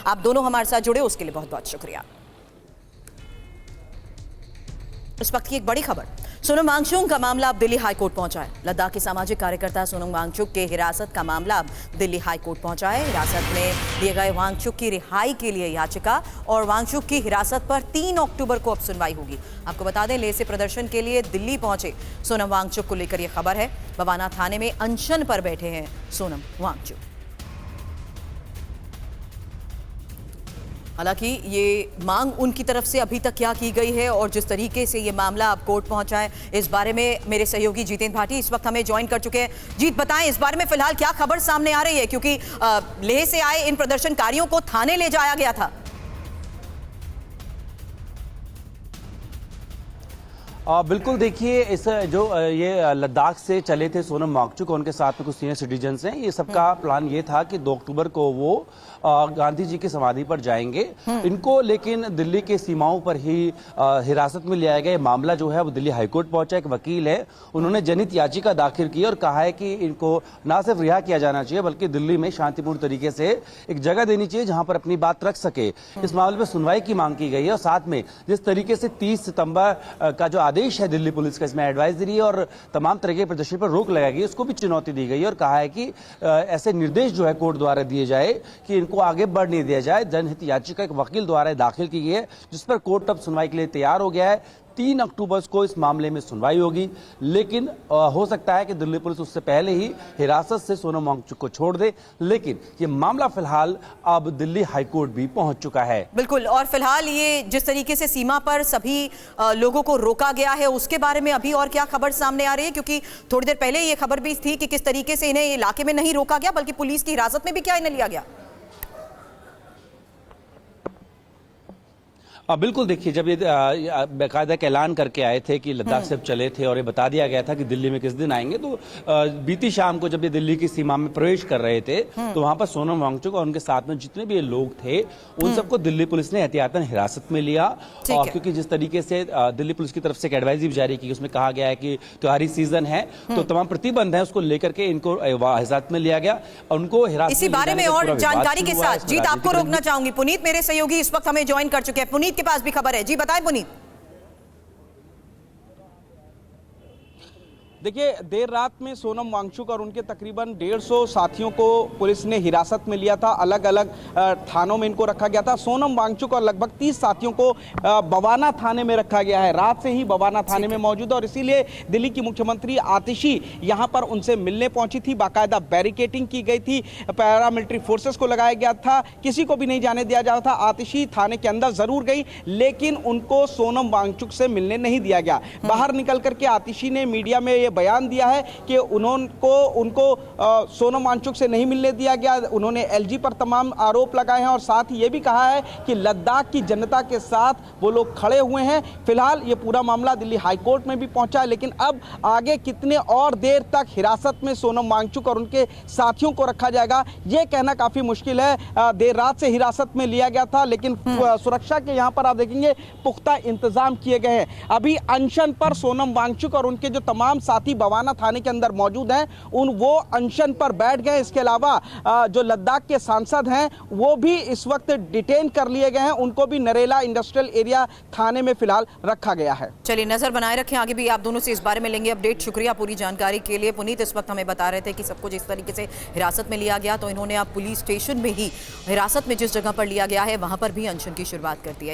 आप दोनों हमारे साथ जुड़े उसके लिए बहुत बहुत शुक्रिया। इस वक्त की एक बड़ी खबर, सोनम वांगचुक का मामला अब दिल्ली हाईकोर्ट पहुंचा है। लद्दाख के सामाजिक कार्यकर्ता सोनम वांगचुक के हिरासत का मामला अब दिल्ली हाईकोर्ट पहुंचा है। हिरासत में लिए गए वांगचुक की रिहाई के लिए याचिका और वांगचुक की हिरासत पर 3 अक्टूबर को अब सुनवाई होगी। आपको बता दें, लेह से प्रदर्शन के लिए दिल्ली पहुंचे सोनम वांगचुक को लेकर यह खबर है। बवाना थाने में अनशन पर बैठे हैं सोनम वांगचुक। हालांकि ये मांग उनकी तरफ से अभी तक क्या की गई है और जिस तरीके से ये मामला अब कोर्ट पहुंचा है, इस बारे में मेरे सहयोगी जितेंद्र भाटी इस वक्त हमें ज्वाइन कर चुके हैं। जीत, बताएं इस बारे में फिलहाल क्या खबर सामने आ रही है, क्योंकि लेह से आए इन प्रदर्शनकारियों को थाने ले जाया गया था। बिल्कुल, देखिए इस जो ये लद्दाख से चले थे सोनम वांगचुक और उनके साथ में कुछ सीनियर सिटीजन्स हैं। ये सबका प्लान ये था कि 2 अक्टूबर को वो गांधी जी की समाधि पर जाएंगे। इनको लेकिन दिल्ली के सीमाओं पर ही हिरासत में लिया गया। मामला जो है वो दिल्ली हाईकोर्ट पहुंचा। एक वकील है, उन्होंने जनहित याचिका दाखिल की और कहा है कि इनको ना सिर्फ रिहा किया जाना चाहिए बल्कि दिल्ली में शांतिपूर्ण तरीके से एक जगह देनी चाहिए जहां पर अपनी बात रख सके। इस मामले में सुनवाई की मांग की गई है और साथ में जिस तरीके से 30 सितंबर का जो आदेश है दिल्ली पुलिस का, इसमें एडवाइजरी और तमाम तरह के प्रदर्शन पर रोक लगाई गई, उसको भी चुनौती दी गई और कहा है कि ऐसे निर्देश जो है कोर्ट द्वारा दिए जाए कि इनको आगे बढ़ नहीं दिया जाए। जनहित याचिका एक वकील द्वारा दाखिल की गई है जिस पर कोर्ट अब सुनवाई के लिए तैयार हो गया है। 3 अक्टूबर को इस मामले में सुनवाई होगी, लेकिन हो सकता है कि दिल्ली पुलिस उससे पहले ही हिरासत से सोनम वांगचुक को छोड़ दे। लेकिन ये मामला फिलहाल अब दिल्ली हाईकोर्ट भी पहुंच चुका है। बिल्कुल, और फिलहाल ये जिस तरीके से सीमा पर सभी लोगों को रोका गया है, उसके बारे में अभी और क्या खबर सामने आ रही है, क्योंकि थोड़ी देर पहले ये खबर भी थी कि किस तरीके से इन्हें इलाके में नहीं रोका गया बल्कि पुलिस की हिरासत में भी क्या इन्हें लिया गया। बिल्कुल, देखिए जब ये बाकायदा ऐलान करके आए थे कि लद्दाख से अब चले थे और ये बता दिया गया था कि दिल्ली में किस दिन आएंगे, तो बीती शाम को जब ये दिल्ली की सीमा में प्रवेश कर रहे थे तो वहां पर सोनम वांगचुक और उनके साथ में जितने भी ये लोग थे उन सबको दिल्ली पुलिस ने एहतियातन हिरासत में लिया। क्योंकि जिस तरीके से दिल्ली पुलिस की तरफ से एक एडवाइजरी भी जारी की, उसमें कहा गया है कि त्योहारी सीजन है तो तमाम प्रतिबंध है, उसको लेकर के इनको हिरासत में लिया गया। उनको हिरासत इसी बारे में और जानकारी के साथ जीत आपको रोकना चाहूंगी। पुनीत मेरे सहयोगी इस वक्त हमें ज्वाइन कर चुके हैं। पुनीत के पास भी खबर है, जी बताएं पुनीत। देखिए, देर रात में सोनम वांगचुक और उनके तकरीबन 150 साथियों को पुलिस ने हिरासत में लिया था। अलग अलग थानों में इनको रखा गया था। सोनम वांगचुक और लगभग 30 साथियों को बवाना थाने में रखा गया है। रात से ही बवाना थाने में मौजूद है और इसीलिए दिल्ली की मुख्यमंत्री आतिशी यहां पर उनसे मिलने पहुंची थी। बाकायदा बैरिकेटिंग की गई थी, पैरामिलिट्री फोर्सेस को लगाया गया था, किसी को भी नहीं जाने दिया जा रहा था। आतिशी थाने के अंदर जरूर गई लेकिन उनको सोनम वांगचुक से मिलने नहीं दिया गया। बाहर निकल करके आतिशी ने मीडिया में बयान दिया है कि उनको सोनम वांगचुक से नहीं मिलने दिया गया। उन्होंने एलजी पर तमाम आरोप लगाए हैं और साथ ही ये भी कहा है कि लद्दाख की जनता के साथ वो लोग खड़े हुए हैं। फिलहाल ये पूरा मामला दिल्ली हाईकोर्ट में भी पहुंचा है, लेकिन अब आगे कितने और देर तक हिरासत में सोनम वांगचुक और उनके साथियों को रखा जाएगा, ये कहना काफी मुश्किल है। देर रात से हिरासत में लिया गया था लेकिन सुरक्षा के यहाँ पर आप देखेंगे पुख्ता इंतजाम किए गए हैं। अभी अनशन पर सोनम वांगचुक और उनके जो तमाम साथी बवाना थाने के अंदर मौजूद हैं, वो अनशन पर बैठ गए। इसके अलावा जो लद्दाख के सांसद हैं वो भी इस वक्त डिटेन कर लिए गए हैं। उनको भी नरेला इंडस्ट्रियल एरिया थाने में फिलहाल रखा गया है। चलिए, नजर बनाए रखें, आगे भी आप दोनों से इस बारे में लेंगे अपडेट। शुक्रिया पूरी जानकारी के लिए। पुनीत इस वक्त हमें बता रहे थे कि सबको जिस तरीके से हिरासत में लिया गया, तो इन्होंने अब पुलिस स्टेशन में ही हिरासत में जिस जगह पर लिया गया है वहां पर भी अनशन की शुरुआत कर दी है।